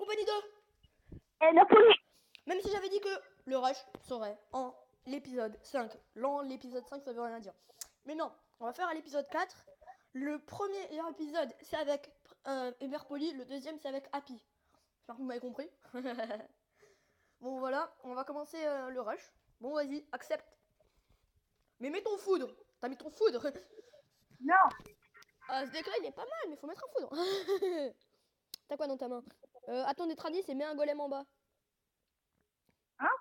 compagnie de... Et Napoli. Même si j'avais dit que le rush serait en l'épisode 5. L'épisode 5, ça veut rien dire. Mais non, on va faire à l'épisode 4. Le premier épisode, c'est avec Everpoly. Le deuxième, c'est avec Happy. J'espère que vous m'avez compris. Bon, voilà, on va commencer le rush. Bon, vas-y, accepte. Mais mets ton foudre. T'as mis ton foudre. Non. Ce deck là, il est pas mal, mais faut mettre un foudre. T'as quoi dans ta main? Attends des tradis et mets un golem en bas. Hein?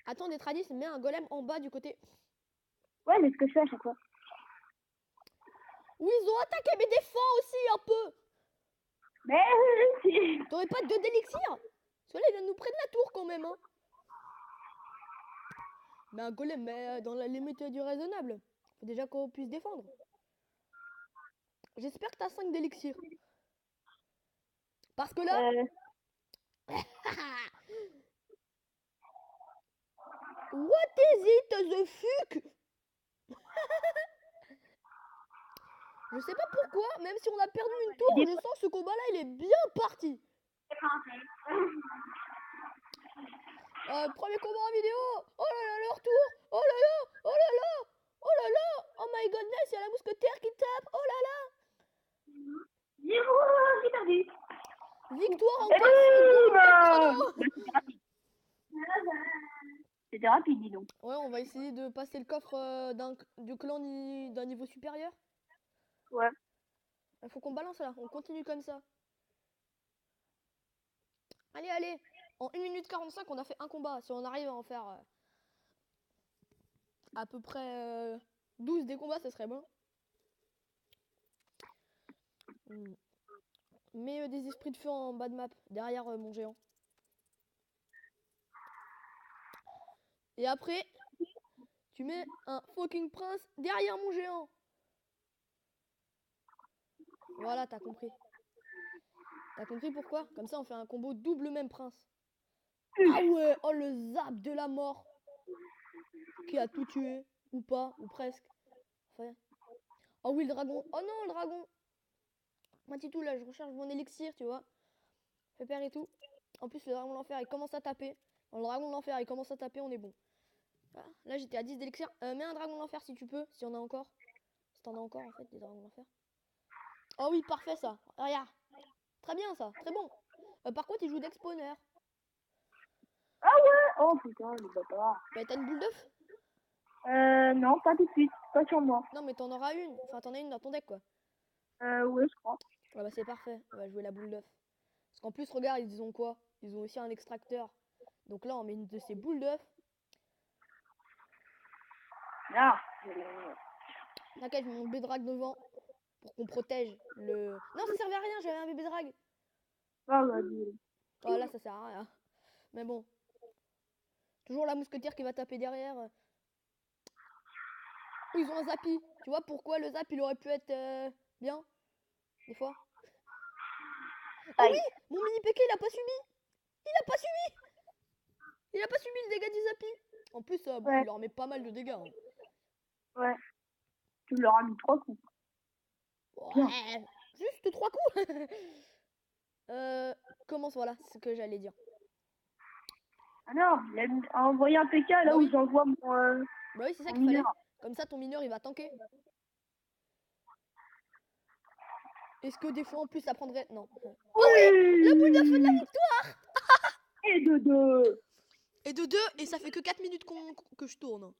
Attends des tradis et mets un golem en bas du côté. Ouais, c'est ce que je fais à chaque fois. Oui, ils ont attaqué, mais défends aussi un peu. Mais T'aurais pas 2 d'élixir? Parce que là, ils viennent nous prendre la tour quand même, hein. Mais un golem, mais dans la limite du raisonnable. Faut déjà qu'on puisse défendre. J'espère que t'as 5 d'élixir. Parce que là... What is it, the fuck? Je sais pas pourquoi, même si on a perdu une tour, je sens que ce combat-là, il est bien parti. Premier combat en vidéo. Oh là là, leur tour. Oh là là, oh là là, oh là là. Oh my goodness, il y a la mousquetaire qui tape. Oh là là. j'ai perdu. Victoire en 4 secondes. C'était rapide, dis donc. Ouais, on va essayer de passer le coffre du clan d'un niveau supérieur. Ouais. Il faut qu'on balance là, on continue comme ça. Allez, allez. En 1 minute 45, on a fait un combat. Si on arrive à en faire à peu près 12 des combats, ça serait bon. Mets des esprits de feu en bas de map, derrière mon géant. Et après, tu mets un fucking prince derrière mon géant. Voilà, t'as compris. T'as compris pourquoi? Comme ça, on fait un combo double même prince. Ah ouais, oh le zap de la mort. Qui a tout tué, ou pas, ou presque. Enfin... Oh oui, le dragon. Oh non, le dragon. Matitou, là, je recharge mon élixir, tu vois. Fais peur et tout. En plus, le dragon de l'enfer, il commence à taper. Quand le dragon de l'enfer, il commence à taper, on est bon. Voilà. Là, j'étais à 10 d'élixir. Mets un dragon de l'enfer si tu peux, si on a encore. Si t'en as encore, en fait, des dragons de l'enfer. Oh oui, parfait, ça. Regarde. Très bien, ça. Très bon. Par contre, il joue d'exponeur. Ah ouais. Oh putain, le bâtard. Bah, t'as une boule d'œuf? Non, pas tout de suite. Pas sur moi. Non, mais t'en auras une. Enfin, t'en as une dans ton deck, quoi. Ouais, je crois. Ouais, bah, c'est parfait. On va jouer la boule d'œuf. Parce qu'en plus, regarde, ils ont quoi? Ils ont aussi un extracteur. Donc là, on met une de ces boules d'œuf. Ah. T'inquiète, je mets mon B-Drag devant. Pour qu'on protège le... Non, ça servait à rien, j'avais un bébé drag. Ah, vas-y. Oh là, ça sert à rien. Mais bon. Toujours la mousquetaire qui va taper derrière. Oh, ils ont un zappy. Tu vois pourquoi le zap, il aurait pu être bien? Des fois. Oh oui, mon mini PK, il a pas subi. Il a pas subi. Il a pas subi le dégât du zappy. En plus, bon, Ouais. il leur met pas mal de dégâts. Hein. Ouais. Tu leur as mis 3 coups. Ouais, juste 3 coups. Commence, voilà, c'est ce que j'allais dire. Ah non, il a envoyé un PK là Bah où oui. j'envoie mon. Bah oui, c'est ça qu'il fallait. Comme ça, ton mineur, il va tanker. Est-ce que des fois, en plus, ça prendrait... Non. Oui, la boule de feu de la victoire. Et de 2. Et de 2, et ça fait que 4 minutes que je tourne.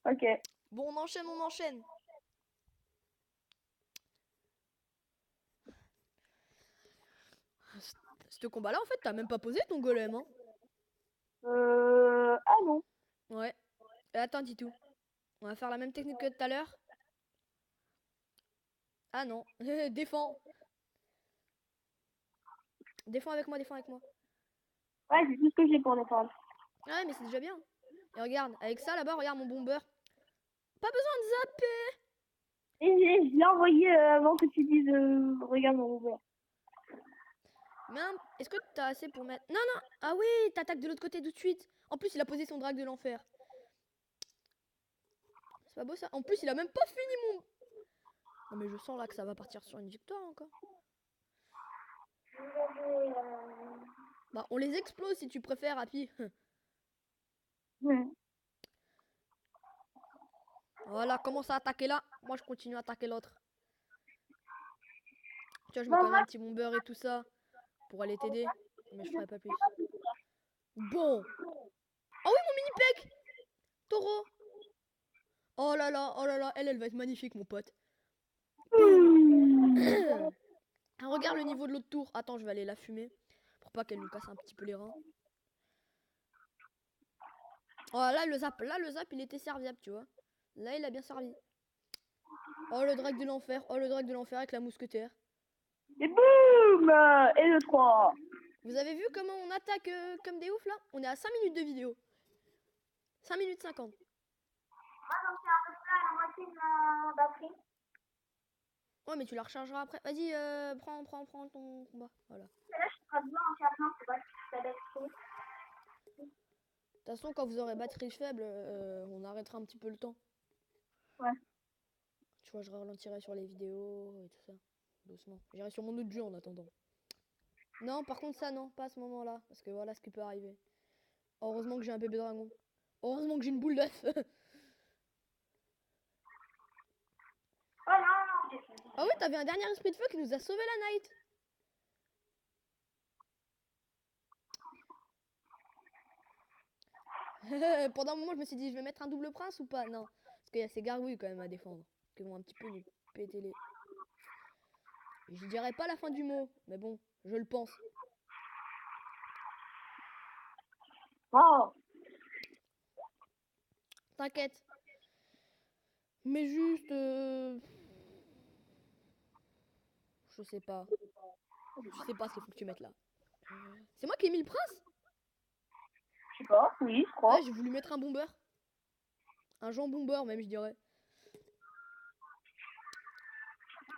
Ok. Bon, on enchaîne, on enchaîne. Ce combat-là, en fait, t'as même pas posé ton golem, hein. Ah non. Ouais. Attends, Titou. On va faire la même technique que tout à l'heure. Ah non. Défends. Défends avec moi, défends avec moi. Ouais, c'est tout ce que j'ai pour défendre. Ouais, mais c'est déjà bien. Et regarde, avec ça, là-bas, regarde mon bomber. Pas besoin de zapper. Et je l'ai envoyé avant que tu dises regarde mon ouvert. Mais est-ce que t'as assez pour mettre... Non, non. Ah oui, t'attaques de l'autre côté tout de suite. En plus, il a posé son drague de l'enfer. C'est pas beau ça. En plus, il a même pas fini mon... Non mais je sens là que ça va partir sur une victoire encore. Bah, on les explose si tu préfères, Happy. Hmm. Voilà, commence à attaquer là. Moi, je continue à attaquer l'autre. Tu vois, je mets Bon, quand même moi, un petit bomber et tout ça pour aller t'aider. Mais je ferai pas plus. Bon. Oh oui, mon mini-pec taureau. Oh là là, elle va être magnifique, mon pote. Boum. hmm. Ah, regarde le niveau de l'autre tour. Attends, je vais aller la fumer. Pour pas qu'elle nous casse un petit peu les reins. Oh là, le zap, il était serviable, tu vois. Là, il a bien servi. Oh, le drague de l'enfer. Oh, le drague de l'enfer avec la mousquetaire. Et boum. Et le 3. Vous avez vu comment on attaque comme des oufs, là? On est à 5 minutes de vidéo. 5 minutes 50. Moi, j'en suis à peu près à la moitié de ma batterie. Ouais, mais tu la rechargeras après. Vas-y, prends ton combat. Voilà. Et là, je suis pas bien en chargement, c'est pas si ça va être trop. De toute façon, quand vous aurez batterie faible, on arrêtera un petit peu le temps. Ouais. Tu vois, je ralentirai sur les vidéos et tout ça. Doucement. J'irai sur mon autre jeu en attendant. Non, par contre, ça, non, pas à ce moment-là. Parce que voilà ce qui peut arriver. Heureusement que j'ai un bébé dragon. Heureusement que j'ai une boule d'œuf. Oh non, non, j'ai fait. Ah oui, t'avais un dernier esprit de feu qui nous a sauvé la night. Pendant un moment, je me suis dit, je vais mettre un double prince ou pas? Non. Parce qu'il y a ces gargouilles quand même à défendre. Qui vont un petit peu nous péter les. Je dirais pas la fin du mot, mais bon, je le pense. Oh. T'inquiète. Mais juste. Je sais pas. Je sais pas ce qu'il faut que tu mettes là. C'est moi qui ai mis le prince? Je sais pas, oui, je crois. Ouais, j'ai voulu mettre un bomber. Un Jean bomber même, je dirais.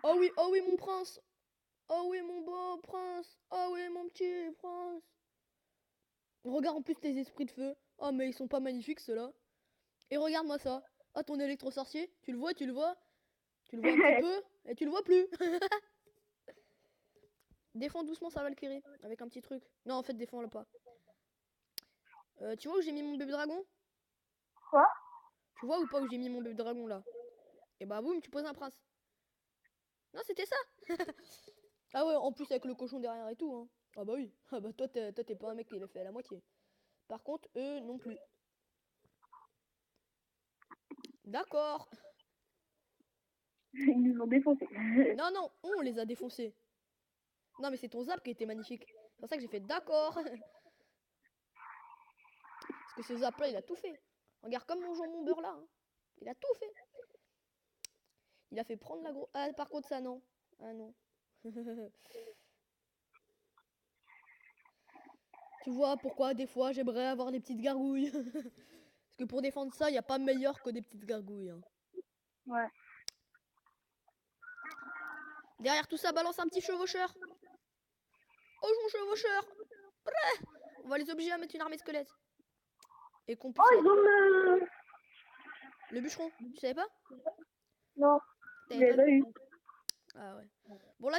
Oh oui, mon prince. Oh oui, mon beau prince. Oh oui, mon petit prince. Regarde en plus tes esprits de feu. Oh, mais ils sont pas magnifiques ceux-là. Et regarde-moi ça. Ah, ton électro-sorcier. Tu le vois, tu le vois. Tu le vois un petit peu. Et tu le vois plus. Défends doucement sa Valkyrie. Avec un petit truc. Non, en fait, défends-le pas. Tu vois où j'ai mis mon bébé dragon? Quoi? Tu vois ou pas où j'ai mis mon bébé dragon là? Et bah boum, tu poses un prince. Non, c'était ça. Ah ouais, en plus avec le cochon derrière et tout, hein. Ah bah oui. Ah bah toi, t'es pas un mec qui l'a fait à la moitié. Par contre, eux non plus. D'accord. Ils nous ont défoncé. Non, non, on les a défoncés. Non, mais c'est ton zap qui était magnifique. C'est pour ça que j'ai fait d'accord. Parce que ce zap là, il a tout fait. Regarde comme mon jambon beurre là. Hein. Il a tout fait. Il a fait prendre la grosse. Ah, par contre, ça non. Ah non. Tu vois pourquoi des fois j'aimerais avoir des petites gargouilles. Parce que pour défendre ça, il n'y a pas meilleur que des petites gargouilles. Hein. Ouais. Derrière tout ça, balance un petit chevaucheur. Oh, mon chevaucheur. On va les obliger à mettre une armée squelette. Et qu'on Oh, puisse... ils ont me... Le bûcheron, tu savais pas? Non, je T'avais l'ai pas pas vu? eu. Ah ouais. Bon là,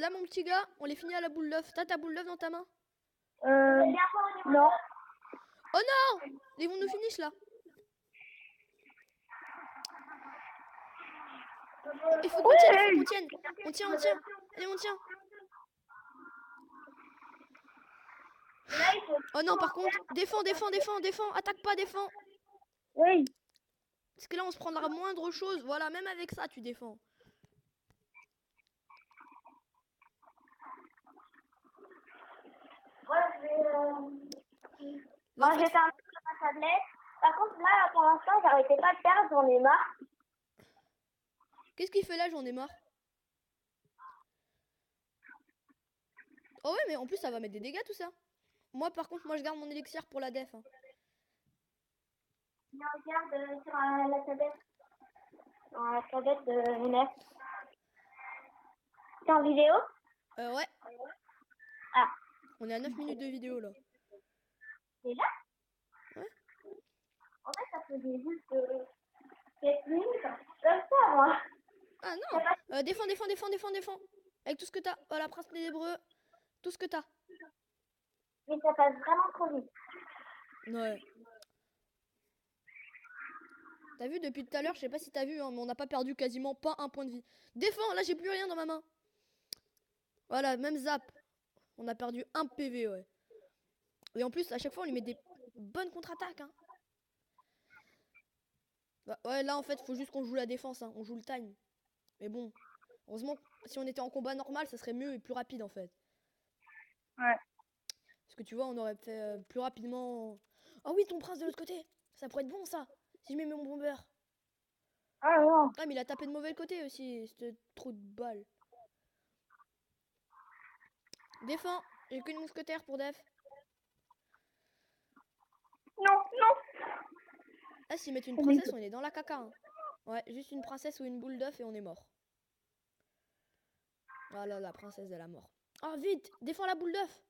mon petit gars, on les finit à la boule d'œuf. T'as ta boule d'œuf dans ta main? Non. Oh non! Ils vont nous finish là. Il faut qu'on tienne, il faut qu'on tienne. On tient, on tient. Allez, on tient. Oh non, par contre, défends, défends, défends, défends. Attaque pas, défends. Oui. Parce que là, on se prendra moindre chose. Voilà, même avec ça, tu défends. Ouais, je vais... Là, en J'ai fait, fait un peu sur ma tablette. Par contre, là, pour l'instant, j'arrêtais pas de perdre, j'en ai marre. qu'est-ce qu'il fait là? J'en ai marre. Oh ouais, mais en plus, ça va mettre des dégâts tout ça. Moi, par contre, moi, je garde mon élixir pour la def. Hein. Je regarde sur la tablette. Sur la tablette de Younes. C'est en vidéo? Ouais. Ah. On est à 9 minutes de vidéo là. C'est là? Ouais. En fait, ça faisait juste quelques minutes. Comme ça, moi. Ah non. Défends, défends, défends, défends, défends. Avec tout ce que t'as. Voilà, prince des Hébreux. Tout ce que t'as. Mais ça passe vraiment trop vite. Ouais. T'as vu depuis tout à l'heure, je sais pas si t'as vu, hein, mais on n'a pas perdu quasiment pas un point de vie. Défends, là j'ai plus rien dans ma main. Voilà, même zap. On a perdu un PV, ouais. Et en plus, à chaque fois, on lui met des bonnes contre-attaques. Hein. Bah, ouais, là en fait, faut juste qu'on joue la défense, hein. On joue le time. Mais bon, heureusement, si on était en combat normal, ça serait mieux et plus rapide en fait. Ouais. Parce que tu vois, on aurait fait plus rapidement. Oh oui, ton prince de l'autre côté. Ça pourrait être bon ça. Si je mets mon bomber. Ah non. Ah, mais il a tapé de mauvais côté aussi. C'était trop de balles. Défends. J'ai qu'une mousquetaire pour def. Non, non. Ah, s'ils mettent une princesse, on est dans la caca. Hein. Ouais, juste une princesse ou une boule d'œuf et on est mort. Ah là, la princesse de la mort. Ah, vite. Défends la boule d'œuf.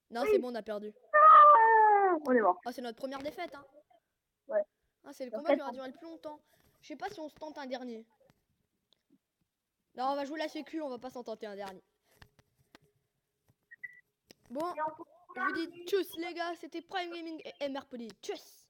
Non, c'est bon, on a perdu. Ah, on est mort. Ah, c'est notre première défaite, hein. Ouais. Ah, c'est le En combat fait, qui aura duré le plus longtemps. Je sais pas si on se tente un dernier. Non, on va jouer la sécu, on va pas s'en tenter un dernier. Bon, je vous dis tchuss les gars, c'était Prime Gaming et MR Poly. Tchuss.